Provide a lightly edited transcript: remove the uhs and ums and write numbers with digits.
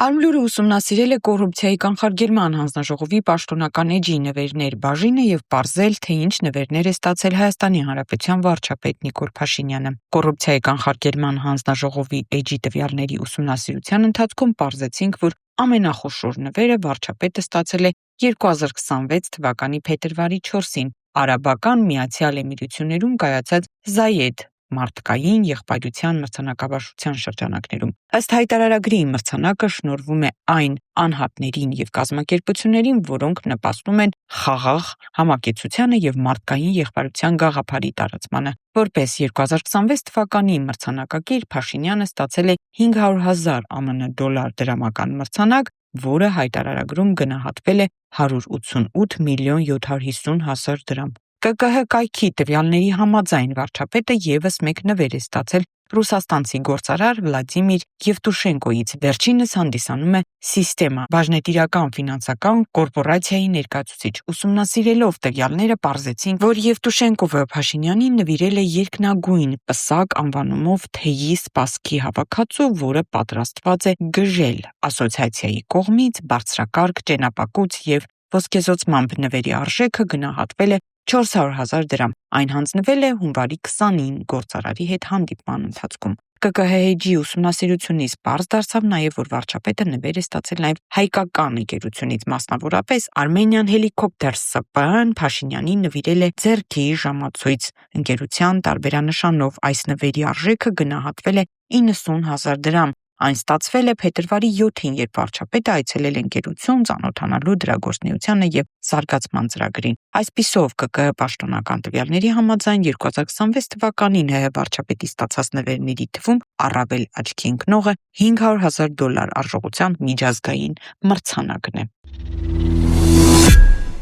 Արմլուրը ուսումնասիրել է կոռուպցիայի կանխարգելման հանձնաժողովի պաշտոնական էջի նվերներ բաժինը եւ պարզել, թե ինչ նվերներ է ստացել Հայաստանի Հանրապետության վարչապետ Նիկոլ Փաշինյանը։ Կոռուպցիայի կանխարգելման հանձնաժողովի էջի տվյալների ուսումնասիրության ընթացքում պարզեցինք, որ ամենախոշոր նվերը վարչապետը ստացել է 2026 թվականի փետրվարի 4-ին Արաբական Միացյալ Էմիրություններում կայացած Զայեդ մարդկային եղբայրության մրցանակաբաշխության շրջանակներում։ Ըստ հայտարարագրի մրցանակը շնորհվում է այն անհատներին եւ կազմակերպություններին, որոնք նպաստում են խաղաղ համակեցությանը եւ մարդկային եղբայրության գաղափարի տարածմանը։ Որպես 2026 թվականի մրցանակակիր Փաշինյանը ստացել է 500,000 ԱՄՆ դոլար դրամական մրցանակ, որը հայտարարագրում գնահատվել է 188 միլիոն 750 հազար դրամ։ ԿԿՀ կայքի տվյալների համաձայն վարչապետը եւս մեկ նվեր է ստացել ռուսաստանցի գործարար Վլադիմիր Եվտուշենկոից։ Վերջինս հանդիսանում է «Սիստեմա» բաժնետիրական ֆինանսական կորպորացիայի ներկայացուցիչ։ Ուսումնասիրելով տվյալները պարզեցինք, որ Եվտուշենկովը Փաշինյանին նվիրել է երկնագույն պսակ անվանումով թեյի սպասքի հավաքածու, որը պատրաստված է գժել ասոցիացիայի կողմից բարձրակարգ ճենապակուց եւ ոսկեզօծմամբ։ Նվերի արժեքը գնահատվել է 400,000 դրամ։ Այն հանձնվել է հունվարի 20-ին գործարարի հետ հանդիպման ընթացքում։ ԿԿՀ էջի ուսումնասիրությունից պարզ դարձավ նաև, որ վարչապետը նվեր է ստացել նաև հայկական ընկերությունից, մասնավորապես Armenian Helicopters ՍՊԸ-ն Փաշինյանին նվիրել է ձեռքի ժամացույց ընկերության տարբերանշանով։ Այս նվերի արժեքը գնահատվել է 90,000 դրամ։ Այն ստացվել է փետրվարի 7-ին, երբ վարչապետը այցելել է ընկերություն ծանոթանալու դրա գործունեությանը եւ զարգացման ծրագրին։ Այսպիսով, ԿԿՀ պաշտոնական տվյալների համաձայն 2026 թվականին ՀՀ վարչապետի ստացած նվերների թվում առավել աչքի ընկնողը 500,000 դոլար արժողությամբ միջազգային մրցանակն է։